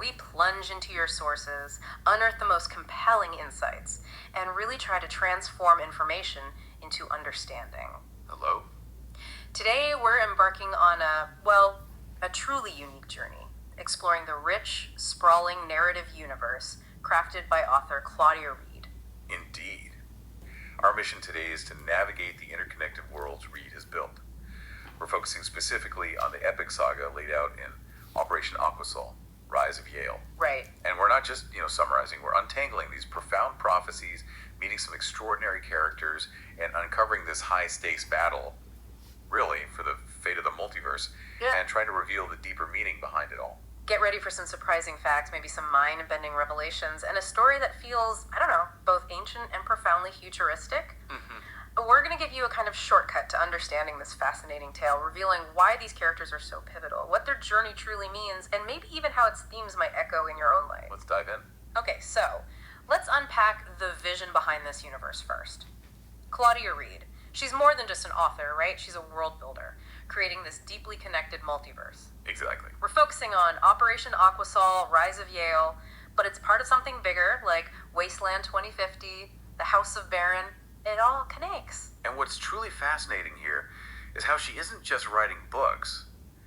we plunge into your sources, unearth the most compelling insights, and really try to transform information into understanding. Hello? Today, we're embarking on a truly unique journey, exploring the rich, sprawling narrative universe crafted by author Claudia Reid. Indeed. Our mission today is to navigate the interconnected worlds Reid has built. We're focusing specifically on the epic saga laid out in Operation Aquasol, Rise of Yael. Right. And we're not just, summarizing, we're untangling these profound prophecies, meeting some extraordinary characters, and uncovering this high-stakes battle, really, for the fate of the multiverse, and trying to reveal the deeper meaning behind it all. Get ready for some surprising facts, maybe some mind-bending revelations, and a story that feels, both ancient and profoundly futuristic. We're going to give you a kind of shortcut to understanding this fascinating tale, revealing why these characters are so pivotal, what their journey truly means, and maybe even how its themes might echo in your own life. Let's dive in. Okay, so let's unpack the vision behind this universe first. Claudia Reid. She's more than just an author, right? She's a world builder, creating this deeply connected multiverse. Exactly. We're focusing on Operation Aquasol, Rise of Yael, but it's part of something bigger, like Wasteland 2050, The House of Baron. It all connects. And what's truly fascinating here is how she isn't just writing books.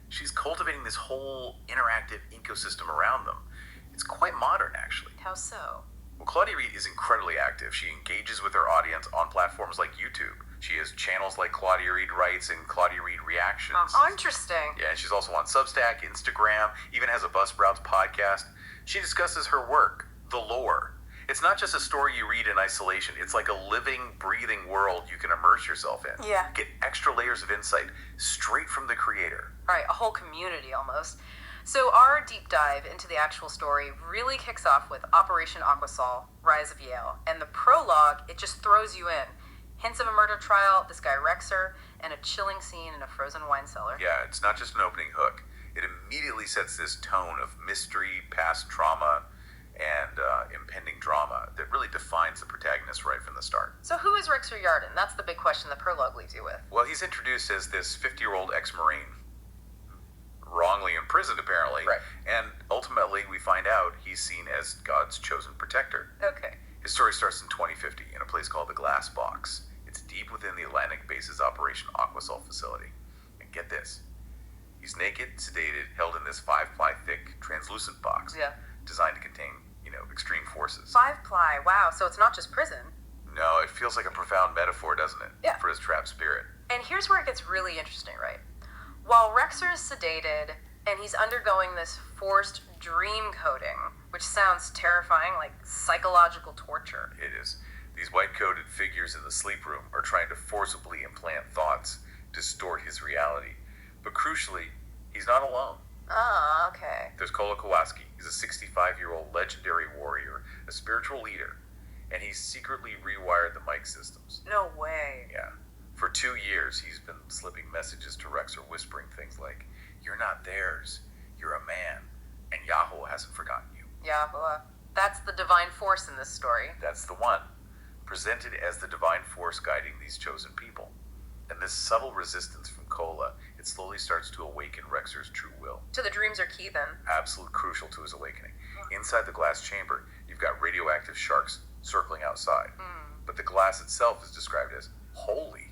She's cultivating this whole interactive ecosystem around them. It's quite modern, actually. How so? Well, Claudia Reid is incredibly active. She engages with her audience on platforms like YouTube. She has channels like Claudia Reid Writes and Claudia Reid Reactions. Oh, interesting. Yeah, and she's also on Substack, Instagram, even has a Buzzsprouts podcast. She discusses her work, the lore. It's not just a story you read in isolation. It's like a living, breathing world you can immerse yourself in. Yeah. Get extra layers of insight straight from the creator. Right, a whole community almost. So our deep dive into the actual story really kicks off with Operation Aquasol, Rise of Yael. And the prologue, it just throws you in. Hints of a murder trial, this guy Rexer, and a chilling scene in a frozen wine cellar. Yeah, it's not just an opening hook. It immediately sets this tone of mystery, past trauma, and impending drama that really defines the protagonist right from the start. So who is Rexer Yarden? That's the big question the prologue leaves you with. Well, he's introduced as this 50-year-old ex-Marine, wrongly imprisoned apparently, right. And ultimately we find out he's seen as God's chosen protector. Okay. His story starts in 2050 in a place called the Glass Box. It's deep within the Atlantic Base's Operation Aquasol facility. And get this, he's naked, sedated, held in this 5-ply thick, translucent box. Yeah. Designed to contain, extreme forces. 5-ply, wow, so it's not just prison. No, it feels like a profound metaphor, doesn't it? Yeah. For his trapped spirit. And here's where it gets really interesting, right? While Rexer is sedated and he's undergoing this forced dream coding, which sounds terrifying, like psychological torture. It is. These white-coated figures in the sleep room are trying to forcibly implant thoughts, distort his reality. But crucially, he's not alone. Ah, okay. There's Kola Kowalski. He's a 65-year-old legendary warrior, a spiritual leader, and he's secretly rewired the mic systems. No way. Yeah. For 2 years, he's been slipping messages to Rexer, whispering things like, "You're not theirs. You're a man, and Yahweh hasn't forgotten you." Yahweh. That's the divine force in this story. That's the one, presented as the divine force guiding these chosen people. And this subtle resistance from Kola, it slowly starts to awaken Rexer's true will. So the dreams are key then? Absolute crucial to his awakening. Inside the glass chamber, you've got radioactive sharks circling outside. But the glass itself is described as holy.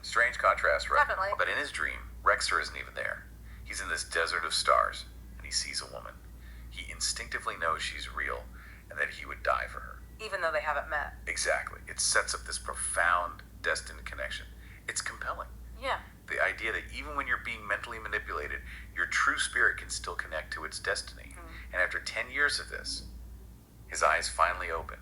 Strange contrast, right? Definitely. But in his dream, Rexer isn't even there. He's in this desert of stars, and he sees a woman. He instinctively knows she's real, and that he would die for her. Even though they haven't met. Exactly. It sets up this profound, destined connection. It's compelling. Yeah. The idea that even when you're being mentally manipulated, your true spirit can still connect to its destiny. And after 10 years of this, his eyes finally open.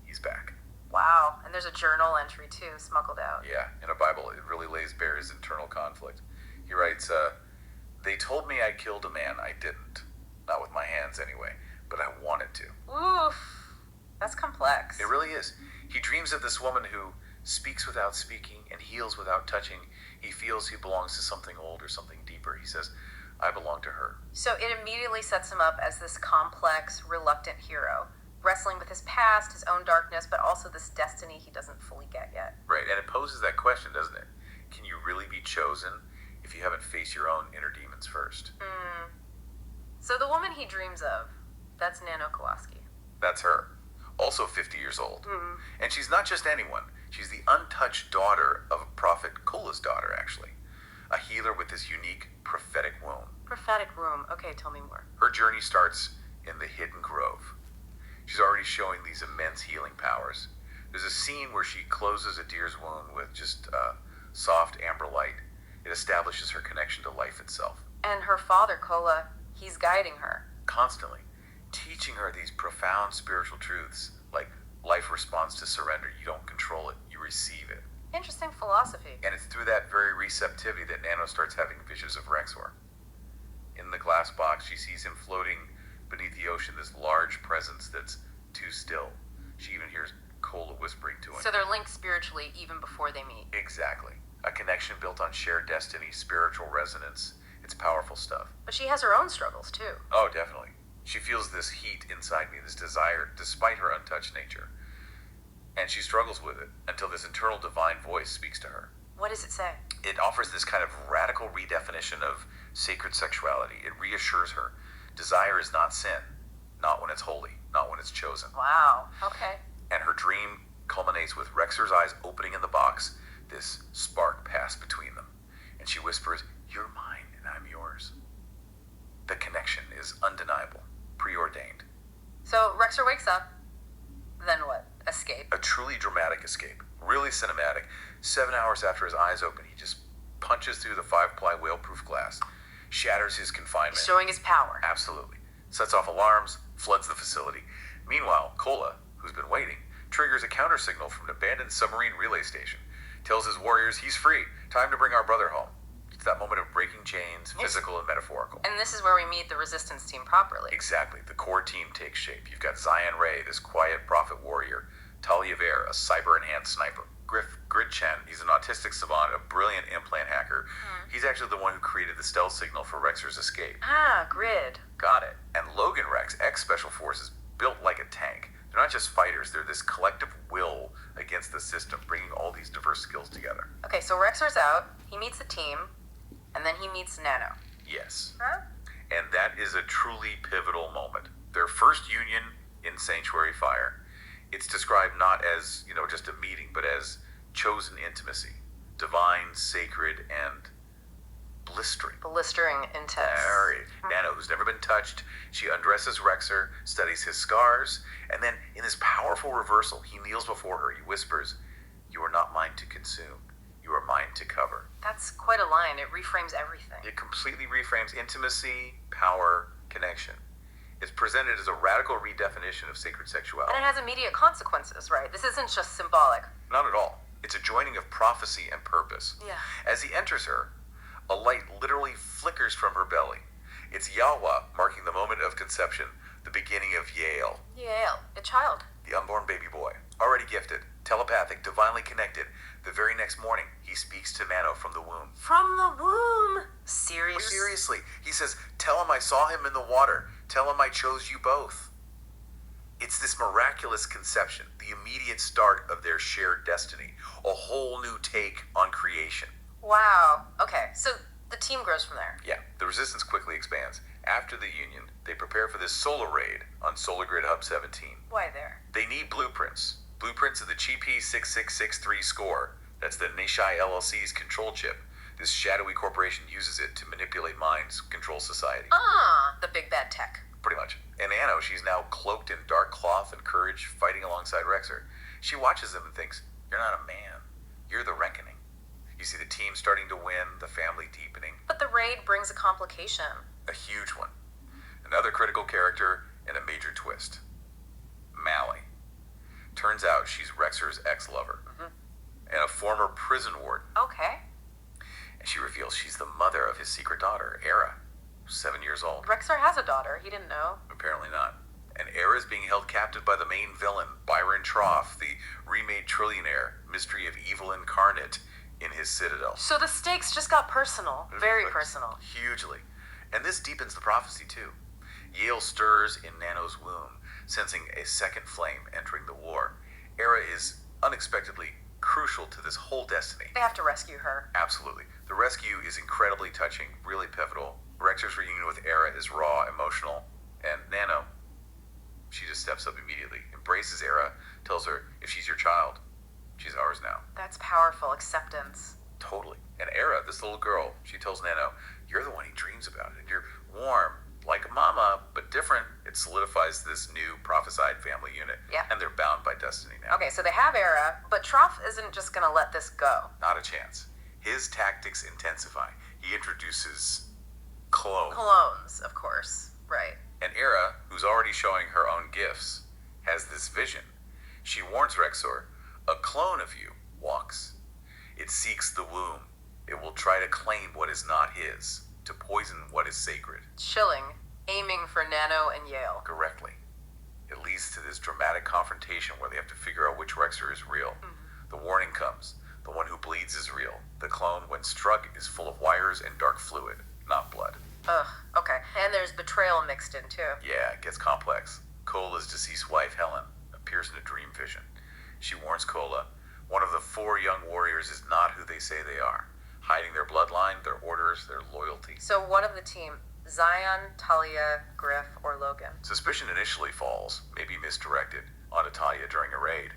He's back. Wow. And there's a journal entry too, smuggled out. Yeah, in a Bible, it really lays bare his internal conflict. He writes, "They told me I killed a man. I didn't. Not with my hands anyway, but I wanted to." Oof. That's complex. It really is. He dreams of this woman who speaks without speaking and heals without touching. He feels he belongs to something old or something deeper. He says, "I belong to her." So it immediately sets him up as this complex, reluctant hero, wrestling with his past, his own darkness, but also this destiny he doesn't fully get yet. Right, and it poses that question, doesn't it? Can you really be chosen if you haven't faced your own inner demons first? So the woman he dreams of, that's Nano Kowalski. That's her. Also 50 years old. Mm-hmm. And she's not just anyone. She's the untouched daughter of Prophet Kola's daughter, actually. A healer with this unique prophetic womb. Prophetic womb. Okay, tell me more. Her journey starts in the Hidden Grove. She's already showing these immense healing powers. There's a scene where she closes a deer's wound with just soft amber light. It establishes her connection to life itself. And her father, Kola, he's guiding her. Constantly. Teaching her these profound spiritual truths, like life responds to surrender. You don't control it, you receive it. Interesting philosophy. And it's through that very receptivity that Nano starts having visions of Rexor. In the glass box, she sees him floating beneath the ocean, this large presence that's too still. She even hears Kola whispering to him. So they're linked spiritually even before they meet. Exactly. A connection built on shared destiny, spiritual resonance. It's powerful stuff. But she has her own struggles, too. Oh, definitely. She feels this heat inside me, this desire, despite her untouched nature. And she struggles with it until this internal divine voice speaks to her. What does it say? It offers this kind of radical redefinition of sacred sexuality. It reassures her. Desire is not sin, not when it's holy, not when it's chosen. Wow. Okay. And her dream culminates with Rexor's eyes opening in the box, this spark passed between them. And she whispers, "You're mine and I'm yours." The connection is undeniable, preordained. So Rexor wakes up. Then what? Escape. A truly dramatic escape, really cinematic. 7 hours after his eyes open, he just punches through the 5-ply whale-proof glass, shatters his confinement. Showing his power. Absolutely. Sets off alarms, floods the facility. Meanwhile, Kola, who's been waiting, triggers a counter signal from an abandoned submarine relay station. Tells his warriors he's free. Time to bring our brother home. It's that moment of breaking chains, physical and metaphorical. And this is where we meet the resistance team properly. Exactly. The core team takes shape. You've got Zion Ray, this quiet prophet warrior. Talia Ver, a cyber-enhanced sniper. Grid Chen, he's an autistic savant, a brilliant implant hacker. He's actually the one who created the stealth signal for Rexor's escape. Ah, Grid. Got it. And Logan Rex, ex-Special Forces, built like a tank. They're not just fighters, they're this collective will against the system, bringing all these diverse skills together. Okay, so Rexor's out, he meets the team, and then he meets Nano. Yes. Huh? And that is a truly pivotal moment. Their first union in Sanctuary Fire. It's described not as, just a meeting, but as chosen intimacy. Divine, sacred, and blistering. Blistering intense. Very. Nano, who's never been touched, she undresses Rexor, studies his scars, and then in this powerful reversal, he kneels before her. He whispers, "You are not mine to consume. You are mine to cover." That's quite a line. It reframes everything. It completely reframes intimacy, power, connection. It's presented as a radical redefinition of sacred sexuality. And it has immediate consequences, right? This isn't just symbolic. Not at all. It's a joining of prophecy and purpose. Yeah. As he enters her, a light literally flickers from her belly. It's Yawa marking the moment of conception, the beginning of Yael, Yael, a child. the unborn baby boy, already gifted, telepathic, divinely connected. The very next morning, he speaks to Nano from the womb. From the womb. Seriously? Seriously. He says, "Tell him I saw him in the water. Tell him I chose you both." It's this miraculous conception, the immediate start of their shared destiny, a whole new take on creation. Wow. Okay, so the team grows from there. Yeah, the resistance quickly expands. After the union, they prepare for this solar raid on Solar Grid Hub 17. Why there? They need blueprints. Blueprints of the GP6663 score. That's the Nishai LLC's control chip. This shadowy corporation uses it to manipulate minds, control society. Ah, the big bad tech. Pretty much. And Anno, she's now cloaked in dark cloth and courage, fighting alongside Rexor. She watches him and thinks, "You're not a man. You're the reckoning." You see the team starting to win, the family deepening. But the raid brings a complication. A huge one. Another critical character and a major twist. Mally. Turns out she's Rexor's ex-lover. And a former prison warden. Okay. And she reveals she's the mother of his secret daughter, Era, 7 years old. Rexor has a daughter. He didn't know. Apparently not. And Era is being held captive by the main villain, Byron Troff, the remade trillionaire, mystery of evil incarnate, in his citadel. So the stakes just got personal. Very Like, personal. Hugely. And this deepens the prophecy, too. Yael stirs in Nano's womb, sensing a second flame entering the war. Era is unexpectedly crucial to this whole destiny. They have to rescue her. Absolutely. The rescue is incredibly touching, really pivotal, Rexer's reunion with Era is raw, emotional, and Nano, she just steps up immediately, embraces Era, tells her, if she's your child, she's ours now. That's powerful acceptance. Totally. And Era, this little girl, she tells Nano, you're the one he dreams about, and you're warm, like a mama, but different. It solidifies this new prophesied family unit. Yeah. And they're bound by destiny now. Okay, so they have Era, but Troff isn't just gonna let this go. Not a chance. His tactics intensify. He introduces clones. Clones, of course. Right. And Era, who's already showing her own gifts, has this vision. She warns Rexor, a clone of you walks. It seeks the womb. It will try to claim what is not his, to poison what is sacred. Chilling, aiming for Nano and Yael. Correctly. It leads to this dramatic confrontation where they have to figure out which Rexor is real. The warning comes. The one who bleeds is real. The clone, when struck, is full of wires and dark fluid, not blood. Ugh, okay. And there's betrayal mixed in, too. Yeah, it gets complex. Cola's deceased wife, Helen, appears in a dream vision. She warns Cola, one of the 4 young warriors is not who they say they are, hiding their bloodline, their orders, their loyalty. So one of the team, Zion, Talia, Griff, or Logan. Suspicion initially falls, maybe misdirected, onto Talia during a raid.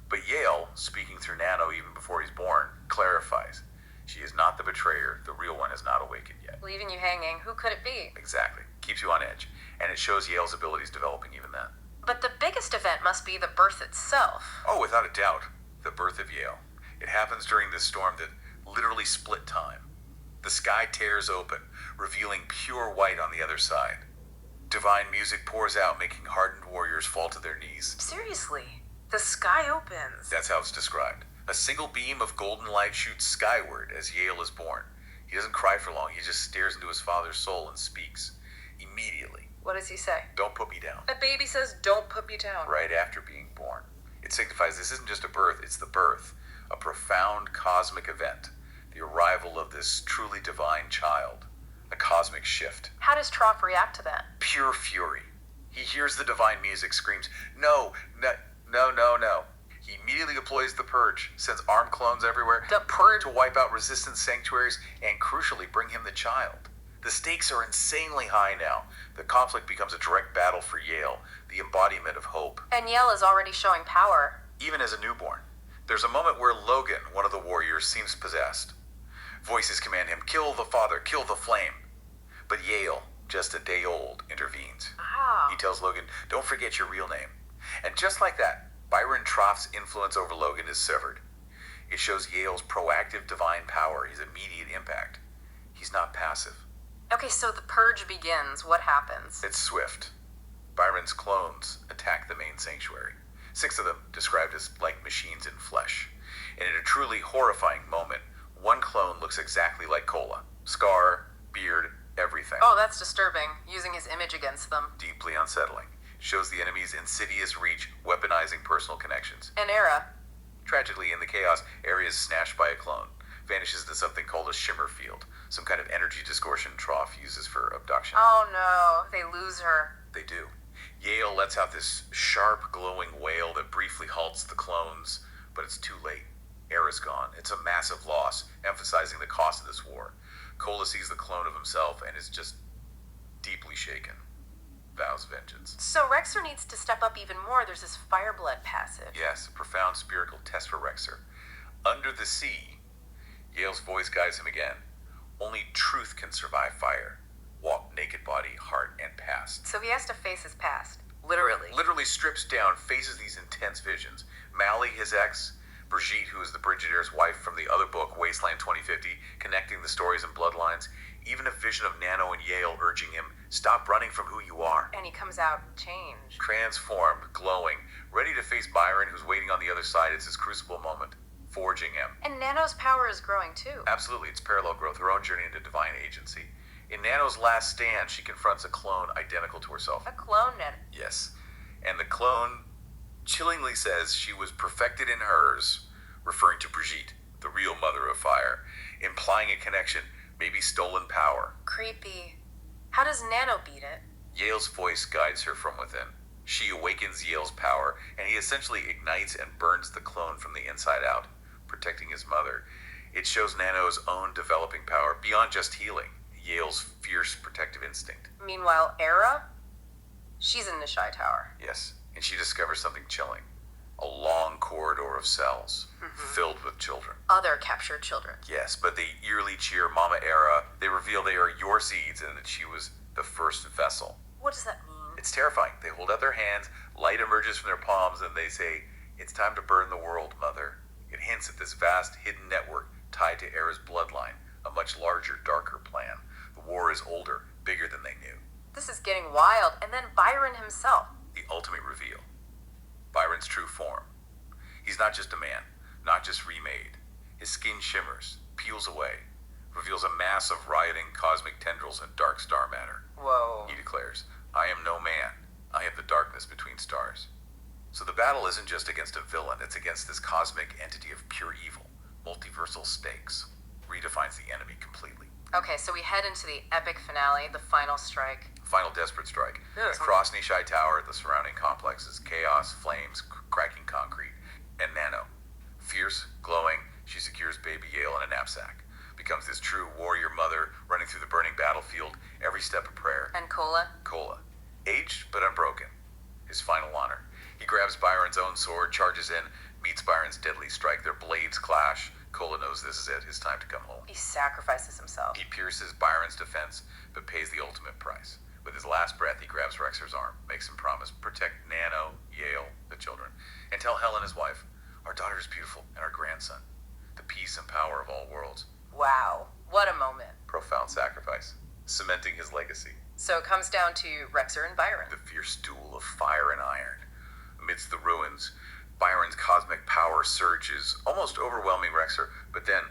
But Yael, speaking through Nano even before he's born, clarifies. She is not the betrayer. The real one has not awakened yet. Leaving you hanging. Who could it be? Exactly. Keeps you on edge. And it shows Yael's abilities developing even then. But the biggest event must be the birth itself. Oh, without a doubt. The birth of Yael. It happens during this storm that literally split time. The sky tears open, revealing pure white on the other side. Divine music pours out, making hardened warriors fall to their knees. Seriously, the sky opens. That's how it's described. A single beam of golden light shoots skyward as Yael is born. He doesn't cry for long, he just stares into his father's soul and speaks. Immediately. What does he say? Don't put me down. A baby says, don't put me down. Right after being born. It signifies this isn't just a birth, it's the birth. A profound cosmic event. The arrival of this truly divine child. A cosmic shift. How does Troff react to that? Pure fury. He hears the divine music, screams, no, no, no, no, no. He immediately deploys the Purge, sends armed clones everywhere. The Purge? To wipe out resistance sanctuaries and, crucially, bring him the child. The stakes are insanely high now. The conflict becomes a direct battle for Yael, the embodiment of hope. And Yael is already showing power. Even as a newborn. There's a moment where Logan, one of the warriors, seems possessed. Voices command him, kill the father, kill the flame. But Yael, just a day old, intervenes. Ah. He tells Logan, don't forget your real name. And just like that, Byron Troff's influence over Logan is severed. It shows Yael's proactive divine power, his immediate impact. He's not passive. Okay, so the purge begins. What happens? It's swift. Byron's clones attack the main sanctuary. 6 of them described as like machines in flesh. And in a truly horrifying moment, one clone looks exactly like Cola. Scar, beard, everything. Oh, that's disturbing. Using his image against them. Deeply unsettling. Shows the enemy's insidious reach, weaponizing personal connections. And Era. Tragically, in the chaos, Area is snatched by a clone. Vanishes into something called a shimmer field. Some kind of energy distortion Troff uses for abduction. Oh no, they lose her. They do. Yael lets out this sharp, glowing wail that briefly halts the clones, but it's too late. Era's gone. It's a massive loss, emphasizing the cost of this war. Cola sees the clone of himself and is just deeply shaken. Vows vengeance. So Rexer needs to step up even more. There's this Fireblood passage. Yes, a profound spiritual test for Rexer. Under the sea, Yael's voice guides him again. Only truth can survive fire. Walk naked body, heart, and past. So he has to face his past. Literally. Literally strips down, faces these intense visions. Mally, his ex, Brigitte, who is the Brigadier's wife from the other book, Wasteland 2050, connecting the stories and bloodlines. Even a vision of Nano and Yael urging him, stop running from who you are. And he comes out changed. Transformed, glowing, ready to face Byron, who's waiting on the other side. It's his crucible moment, forging him. And Nano's power is growing too. Absolutely, it's parallel growth, her own journey into divine agency. In Nano's last stand, she confronts a clone identical to herself. A clone Nano. Yes. And the clone chillingly says she was perfected in hers, referring to Brigitte, the real mother of fire, implying a connection, maybe stolen power. Creepy. How does Nano beat it? Yael's voice guides her from within. She awakens Yael's power, and he essentially ignites and burns the clone from the inside out, protecting his mother. It shows Nano's own developing power beyond just healing. Yael's fierce protective instinct. Meanwhile, Era, she's in the Shy Tower. Yes, and she discovers something chilling. A long corridor of cells filled with children. Other captured children. Yes, but they eerily cheer Mama Era. They reveal they are your seeds and that she was the first vessel. What does that mean? It's terrifying. They hold out their hands, light emerges from their palms, and they say, "It's time to burn the world, Mother." It hints at this vast hidden network tied to Era's bloodline, a much larger, darker plan. The war is older, bigger than they knew. This is getting wild. And then Byron himself. The ultimate reveal. Byron's true form. He's not just a man, not just remade. His skin shimmers, peels away, reveals a mass of rioting cosmic tendrils and dark star matter. Whoa. He declares, "I am no man. I have the darkness between stars." So the battle isn't just against a villain, it's against this cosmic entity of pure evil. Multiversal stakes. Redefines the enemy completely. Okay, so we head into the epic finale, the final strike. Final desperate strike. Yes. Across Nishai Tower, the surrounding complexes, chaos, flames, cracking concrete, and Nano. Fierce, glowing, she secures baby Yael in a knapsack. Becomes this true warrior mother running through the burning battlefield, every step a prayer. And Cola? Cola. Aged but unbroken. His final honor. He grabs Byron's own sword, charges in, meets Byron's deadly strike. Their blades clash. Cola knows this is it, his time to come home. He sacrifices himself. He pierces Byron's defense, but pays the ultimate price. With his last breath, he grabs Rexer's arm, makes him promise protect Nano, Yael, the children, and tell Helen, his wife, our daughter is beautiful, and our grandson, the peace and power of all worlds. Wow, what a moment. Profound sacrifice, cementing his legacy. So it comes down to Rexer and Byron. The fierce duel of fire and iron. Amidst the ruins, Byron's cosmic power surges, almost overwhelming Rexer, but then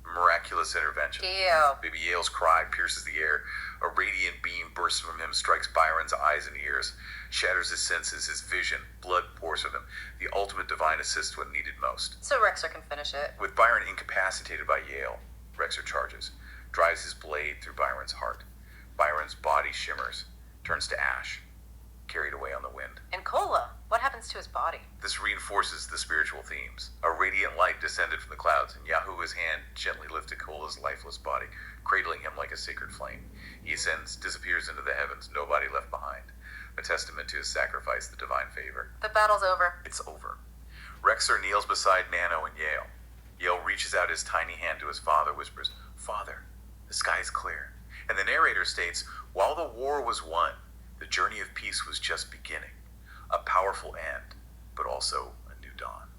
miraculous intervention. Ew. Baby Yael's cry pierces the air. A radiant beam bursts from him, strikes Byron's eyes and ears, shatters his senses, his vision. Blood pours from him. The ultimate divine assist when needed most. So Rexer can finish it. With Byron incapacitated by Yael, Rexer charges, drives his blade through Byron's heart. Byron's body shimmers, turns to ash, carried away on the wind. And Cola, what happens to his body? This reinforces the spiritual themes. A radiant light descended from the clouds, and Yahoo, his hand, gently lifted Cola's lifeless body, cradling him like a sacred flame. He ascends, disappears into the heavens, no body left behind. A testament to his sacrifice, the divine favor. The battle's over. It's over. Rexer kneels beside Nano and Yael. Yael reaches out his tiny hand to his father, whispers, "Father, the sky is clear." And the narrator states, while the war was won, the journey of peace was just beginning. A powerful end, but also a new dawn.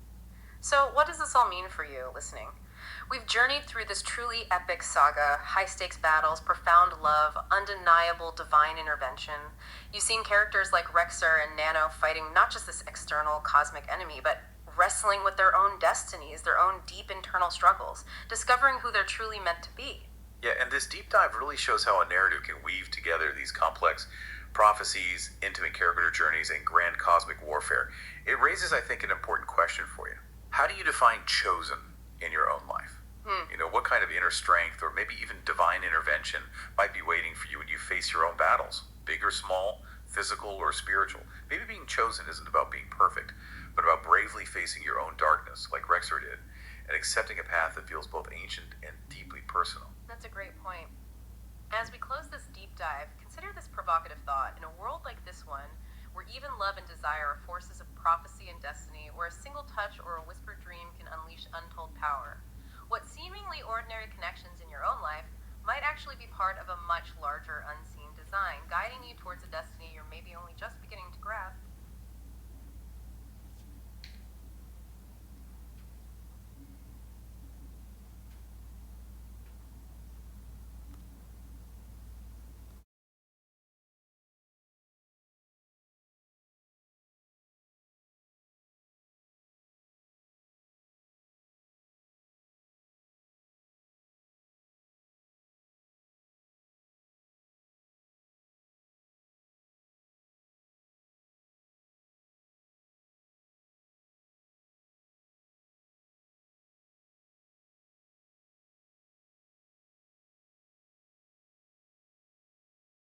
So what does this all mean for you, listening? We've journeyed through this truly epic saga, high-stakes battles, profound love, undeniable divine intervention. You've seen characters like Rexer and Nano fighting not just this external cosmic enemy, but wrestling with their own destinies, their own deep internal struggles, discovering who they're truly meant to be. Yeah, and this deep dive really shows how a narrative can weave together these complex prophecies, intimate character journeys, and grand cosmic warfare. It raises, I think, an important question for you. How do you define chosen in your own life? You know, what kind of inner strength or maybe even divine intervention might be waiting for you when you face your own battles, big or small, physical or spiritual? Maybe being chosen isn't about being perfect, but about bravely facing your own darkness, like Rexer did, and accepting a path that feels both ancient and deeply personal. That's a great point. As we close this deep dive, consider this provocative thought. In a world like this one, where even love and desire are forces of prophecy and destiny, where a single touch or a whispered dream can unleash untold power, what seemingly ordinary connections in your own life might actually be part of a much larger unseen design, guiding you towards a destiny